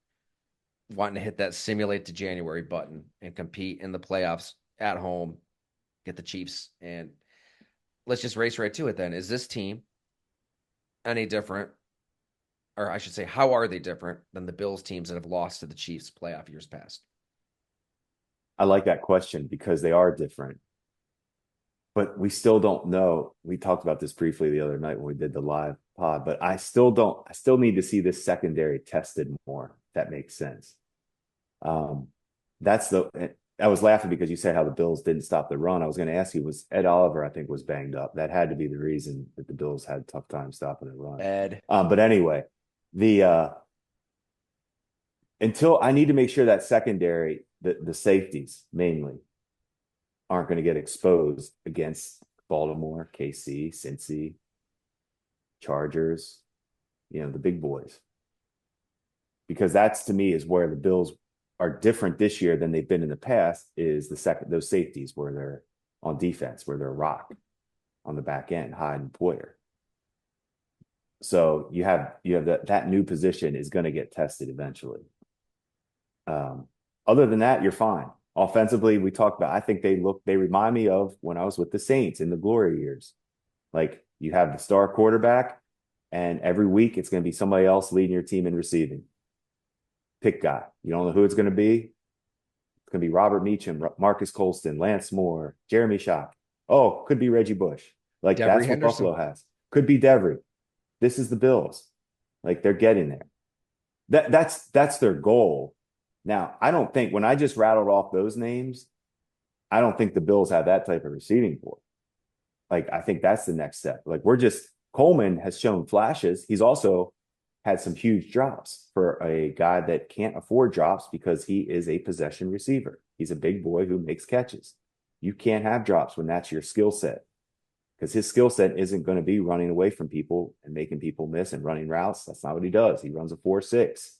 wanting to hit that simulate to January button and compete in the playoffs at home, get the Chiefs. And let's just race right to it then. Is this team any different? Or I should say, how are they different than the Bills teams that have lost to the Chiefs playoff years past? I like that question because they are different, but we still don't know. We talked about this briefly the other night when we did the live pod, but I still need to see this secondary tested more. If that makes sense. Um, I was laughing because you said how the Bills didn't stop the run. I was going to ask you, was Ed Oliver, I think, was banged up. That had to be the reason that the Bills had a tough time stopping the run. Ed. But anyway, the until I need to make sure that secondary, the safeties mainly, aren't going to get exposed against Baltimore, KC, Cincy, Chargers, the big boys. Because that's to me is where the Bills are different this year than they've been in the past is those safeties where they're on defense, where they're rock on the back end, Hyde and Poyer. So you have that new position is going to get tested eventually. Other than that, you're fine. Offensively, we talked about, I think they remind me of when I was with the Saints in the glory years. Like you have the star quarterback, and every week it's going to be somebody else leading your team in receiving. Pick guy. You don't know who it's going to be. It's going to be Robert Meacham, Marcus Colston, Lance Moore, Jeremy Shock. Oh, could be Reggie Bush. Like Devery that's what Henderson. Buffalo has. Could be Devery. This is the Bills. Like they're getting there. That's their goal. Now, I don't think when I just rattled off those names, I don't think the Bills have that type of receiving core. Like, I think that's the next step. Like, we're just Coleman has shown flashes. He's also had some huge drops for a guy that can't afford drops because he is a possession receiver. He's a big boy who makes catches. You can't have drops when that's your skill set because his skill set isn't going to be running away from people and making people miss and running routes. That's not what he does. He runs a 4.6.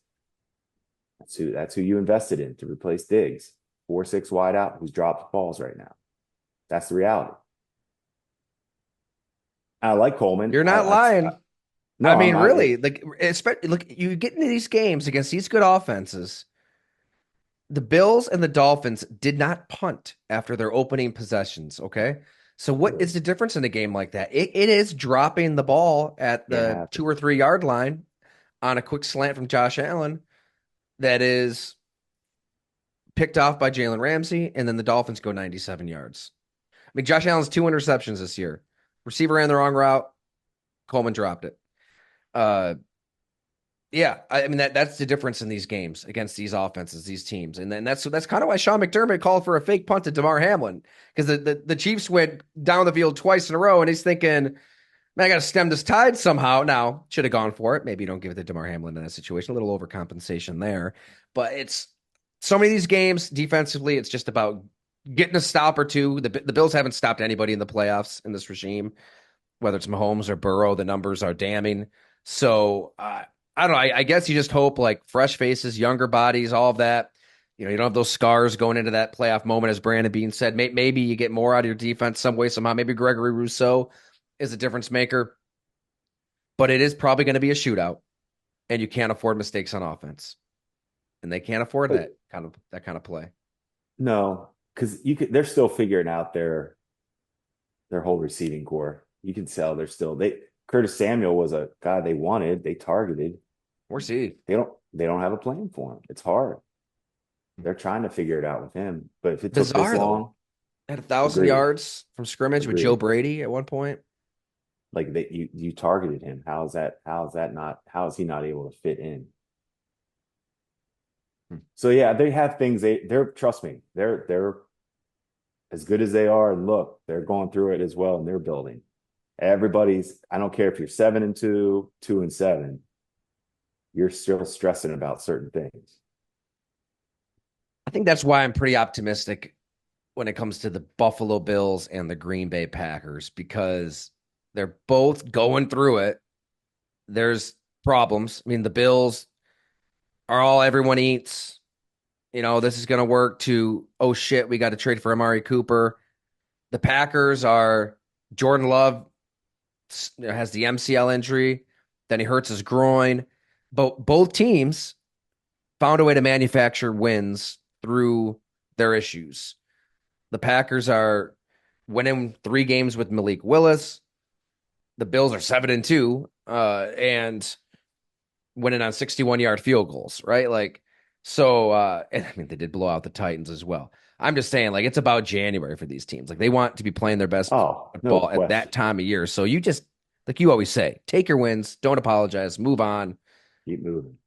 That's who you invested in to replace Diggs. 4.6 wide out who's dropped balls right now. That's the reality. I like Coleman. You're not lying. I No, mean, I'm I, really, like, especially look, you get into these games against these good offenses. The Bills and the Dolphins did not punt after their opening possessions. Okay. So, what Good. is the difference in a game like that? It is dropping the ball at Can't the happen. 2 or 3 yard line on a quick slant from Josh Allen that is picked off by Jalen Ramsey, and then the Dolphins go 97 yards. I mean, Josh Allen's 2 interceptions this year. Receiver ran the wrong route. Coleman dropped it. Uh, Yeah, I mean that's the difference in these games against these offenses, these teams, and then that's kind of why Sean McDermott called for a fake punt to Damar Hamlin because the Chiefs went down the field twice in a row, and he's thinking, man, I got to stem this tide somehow. Now should have gone for it. Maybe you don't give it to Damar Hamlin in that situation. A little overcompensation there, but it's so many of these games defensively. It's just about getting a stop or two. The Bills haven't stopped anybody in the playoffs in this regime, whether it's Mahomes or Burrow. The numbers are damning. So I don't know. I guess you just hope like fresh faces, younger bodies, all of that. You don't have those scars going into that playoff moment, as Brandon Bean said. Maybe you get more out of your defense some way, somehow. Maybe Gregory Rousseau is a difference maker, but it is probably going to be a shootout, and you can't afford mistakes on offense, and they can't afford But that kind of play. no, because they're still figuring out their whole receiving core. You can tell they Curtis Samuel was a guy they wanted, they targeted. We'll see. They don't have a plan for him. It's hard. They're trying to figure it out with him. But if it took this Bizarre though. long, At 1,000 agreed. yards from scrimmage with Joe Agreed. Brady at one point. Like that you targeted him. How is he not able to fit in? Hmm. So yeah, they have things they're trust me, they're as good as they are, and look, they're going through it as well, and they're building. I don't care if you're 7-2, 2-7, you're still stressing about certain things. I think that's why I'm pretty optimistic when it comes to the Buffalo Bills and the Green Bay Packers because they're both going through it. There's problems. I mean, the Bills are all everyone eats. This is going to work to, oh shit, we got to trade for Amari Cooper. The Packers are Jordan Love has the MCL injury, then he hurts his groin. But both teams found a way to manufacture wins through their issues. The Packers are winning 3 games with Malik Willis. The Bills are 7-2, and winning on 61-yard field goals, right? Like, so, and I mean, they did blow out the Titans as well. I'm just saying, like, it's about January for these teams. Like, they want to be playing their best Oh, no football at that question. time of year. So you just, like you always say, take your wins, don't apologize, move on. Keep moving.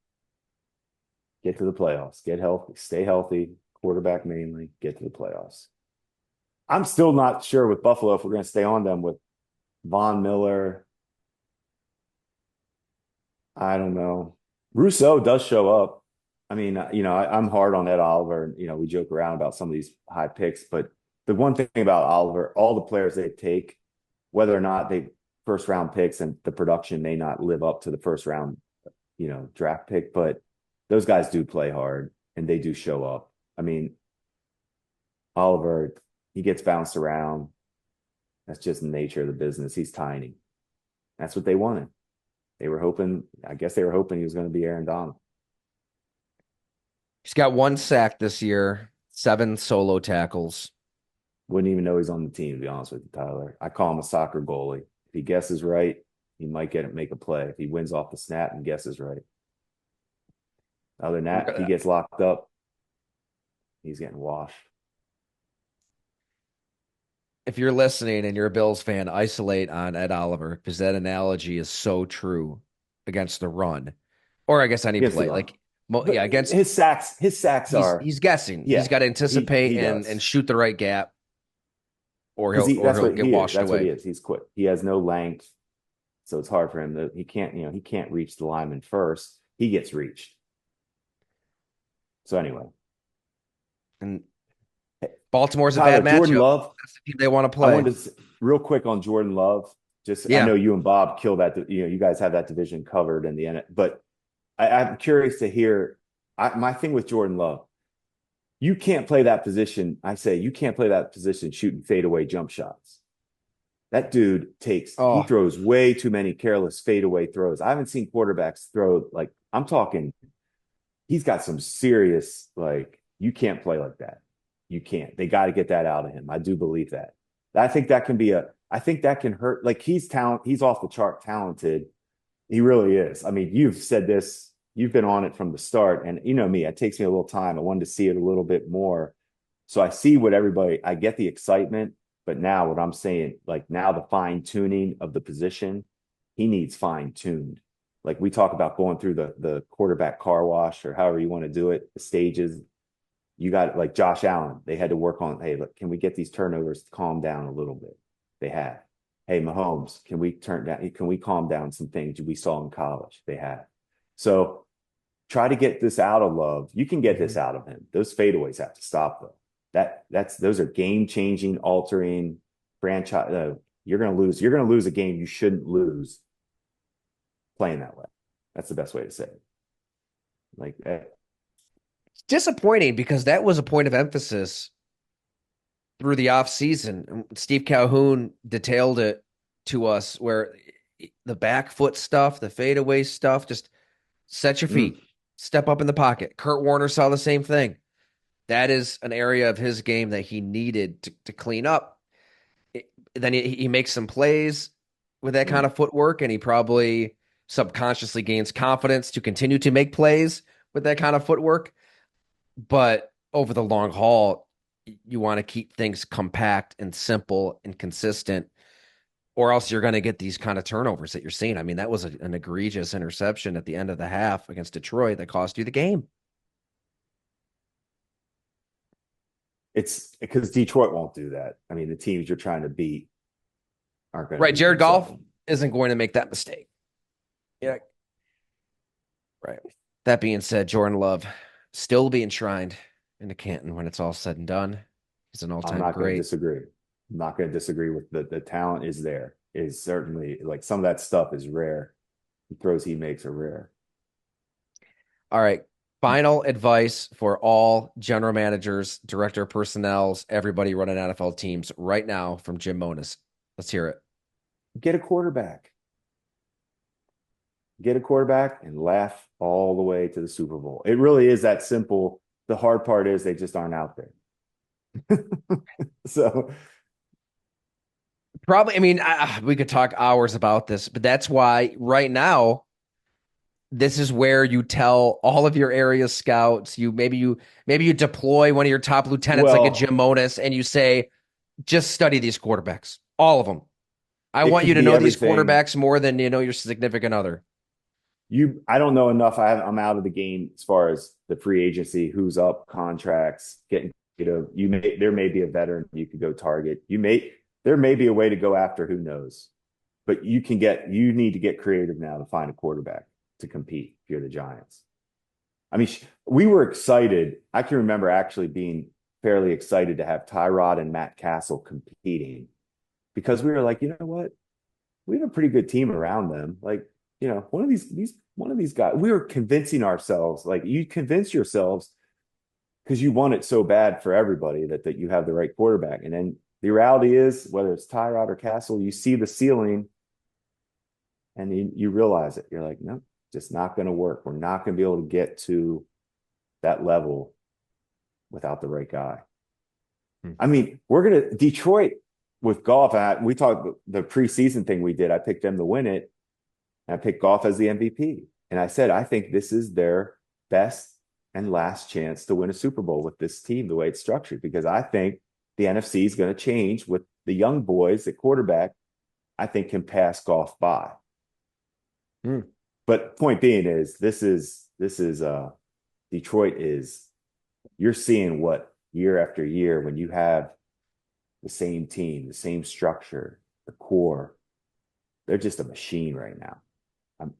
Get to the playoffs. Get healthy. Stay healthy. Quarterback mainly. Get to the playoffs. I'm still not sure with Buffalo if we're going to stay on them with Von Miller. I don't know. Rousseau does show up. I mean, I'm hard on Ed Oliver. We joke around about some of these high picks, but the one thing about Oliver, all the players they take, whether or not they first round picks and the production may not live up to the first round, draft pick, but those guys do play hard and they do show up. I mean, Oliver, he gets bounced around. That's just the nature of the business. He's tiny. That's what they wanted. I guess they were hoping he was going to be Aaron Donald. He's got 1 sack this year, 7 solo tackles. Wouldn't even know he's on the team, to be honest with you, Tyler. I call him a soccer goalie. If he guesses right, he might make a play. If he wins off the snap and guesses right. Other than that, if he gets locked up, he's getting washed. If you're listening and you're a Bills fan, isolate on Ed Oliver because that analogy is so true against the run, or I guess any Against the play. run. Like But Yeah, against his sacks are, he's guessing. He's yeah, got to he anticipate he and does. shoot the right gap, Because or that's he'll what get he is. washed That's what he away. is. He's quick. He has no length, so it's hard for him to. He can't reach the lineman first. He gets reached. So anyway, And Baltimore's a bad Tyler, Jordan matchup. Love. That's the team they want to I play. wanted to real quick on Jordan Love. Just I Yeah. know you and Bob kill that. You guys have that division covered in the end, but I'm curious to hear. My thing with Jordan Love, you can't play that position. I say you can't play that position shooting fadeaway jump shots. That dude he Oh, throws way too many careless fadeaway throws. I haven't seen quarterbacks throw like I'm talking. He's got some serious, like, you can't play like that. You can't. They got to get that out of him. I do believe that. I think that can hurt. Like he's off the chart talented. He really is. I mean, you've said this, you've been on it from the start. And you know me, it takes me a little time. I wanted to see it a little bit more. So I get the excitement, but now what I'm saying, like now the fine tuning of the position, he needs fine tuned. Like we talk about going through the quarterback car wash or however you want to do it, the stages. You got like Josh Allen, they had to work on, hey, look, can we get these turnovers to calm down a little bit? They have. Hey, Mahomes, can we calm down some things we saw in college? They have. So try to get this out of Love. You can get this mhm. out of him. Those fadeaways have to stop though. Those are game changing, altering franchise. You're gonna lose. You're gonna lose a game you shouldn't lose playing that way. That's the best way to say it. Like, Disappointing because that was a point of emphasis through the off season. Steve Calhoun detailed it to us where the back foot stuff, the fadeaway stuff, just set your mm, feet, step up in the pocket. Kurt Warner saw the same thing. That is an area of his game that he needed to clean up. Then he makes some plays with that kind mm. of footwork, and he probably subconsciously gains confidence to continue to make plays with that kind of footwork. But over the long haul, you want to keep things compact and simple and consistent, or else you're going to get these kind of turnovers that you're seeing. I mean, that was an egregious interception at the end of the half against Detroit that cost you the game. It's because Detroit won't do that. I mean, the teams you're trying to beat aren't going to Right. beat Jared Goff themselves. isn't going to make that mistake. Yeah. Right. That being said, Jordan Love still be enshrined into Canton when it's all said and done. He's an I'm all-time not going to great. disagree. I'm not going to disagree with the talent is there. Is certainly like some of that stuff is rare. The throws he makes are rare. All right. Final advice for all general managers, director of personnels, everybody running NFL teams right now from Jim Monis. Let's hear it. Get a quarterback. Get a quarterback and laugh all the way to the Super Bowl. It really is that simple. The hard part is they just aren't out there. So Probably, I mean, we could talk hours about this, but that's why right now, this is where you tell all of your area scouts, maybe you deploy one of your top lieutenants like a Jim well, Monis and you say, just study these quarterbacks, all of them. I it want you could to be know these everything. quarterbacks more than you know your significant other. I don't know enough. I'm out of the game as far as the free agency, who's up, contracts, getting, there may be a veteran you could go target. There may be a way to go after, who knows, but you need to get creative now to find a quarterback to compete if you're the Giants. I mean, we were excited. I can remember actually being fairly excited to have Tyrod and Matt Castle competing because we were like, you know what? We have a pretty good team around them. Like, one of these guys, we were convincing ourselves, like you convince yourselves because you want it so bad for everybody that you have the right quarterback. And then the reality is, whether it's Tyrod or Castle, you see the ceiling and you realize it. You're like, no, just not going to work. We're not going to be able to get to that level without the right guy. Hmm. I mean, Detroit with golf. We talked the preseason thing we did. I picked them to win it. And I picked Golf as the MVP. And I said, I think this is their best and last chance to win a Super Bowl with this team, the way it's structured, because I think the NFC is going to change with the young boys at quarterback. I think can pass Golf by. Hmm. But point being is, this is Detroit is, you're seeing what year after year when you have the same team, the same structure, the core, they're just a machine right now.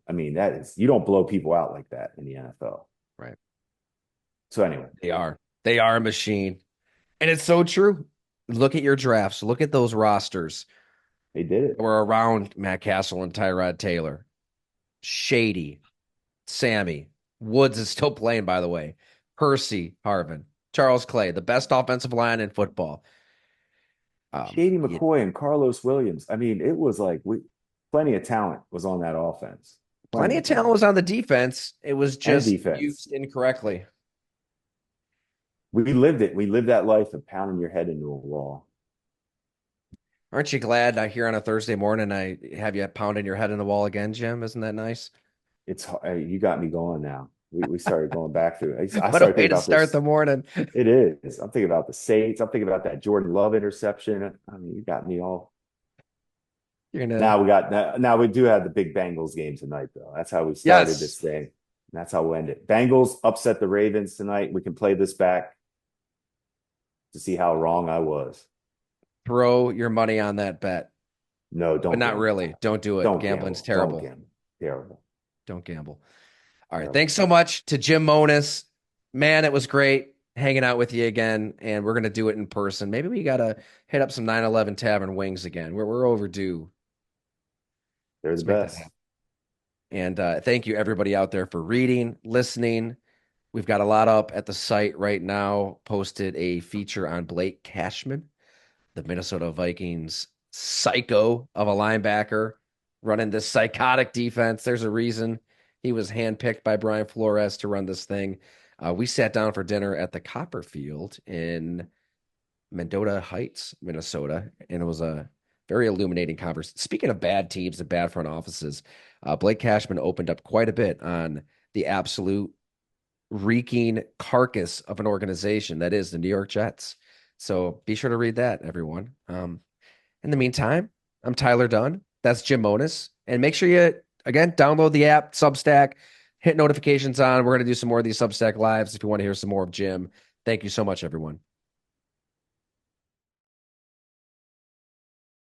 I mean, that is, you don't blow people out like that in the NFL. Right. So anyway, They are. They are a machine. And it's so true. Look at your drafts. Look at those rosters they did that it. were around Matt Castle and Tyrod Taylor. Shady, Sammy. Woods is still playing, by the way. Percy Harvin. Charles Clay, the best offensive line in football. Shady You, McCoy and Carlos Williams. I mean, it was like plenty of talent was on that offense. Plenty plenty of of talent talent was on the defense. It was and just defense. used incorrectly. We lived it. We lived that life of pounding your head into a wall. Aren't you glad I here on a Thursday morning I have you pounding your head in the wall again, Jim? Isn't that nice? It's you got me going now. We started going back through. I What a started way thinking to about start the this. morning. It is. I'm thinking about the Saints. I'm thinking about that Jordan Love interception. I mean, you got me all. You're gonna, Now we got now we do have the big Bengals game tonight, though. That's how we started yes, this thing. And that's how we'll end it. Bengals upset the Ravens tonight. We can play this back to see how wrong I was. throw your money on that bet, No, but don't not gamble. really. Don't do it. Don't Gambling's gamble. Don't terrible. gamble. Terrible. Don't gamble. All right. Terrible. Thanks so much to Jim Monis. Man, it was great hanging out with you again, and we're gonna do it in person. Maybe we gotta hit up some 911 Tavern Wings again. We're overdue. They're the Let's make that best. happen. And thank you everybody out there for reading, listening. We've got a lot up at the site right now. Posted a feature on Blake Cashman, the Minnesota Vikings psycho of a linebacker running this psychotic defense. There's a reason he was handpicked by Brian Flores to run this thing. We sat down for dinner at the Copperfield in Mendota Heights, Minnesota, and it was a very illuminating conversation. Speaking of bad teams and bad front offices, Blake Cashman opened up quite a bit on the absolute reeking carcass of an organization that is the New York Jets. So be sure to read that, everyone. In the meantime, I'm Tyler Dunn. That's Jim Monis. And make sure you, again, download the app, Substack, hit notifications on. We're going to do some more of these Substack lives if you want to hear some more of Jim. Thank you so much, everyone.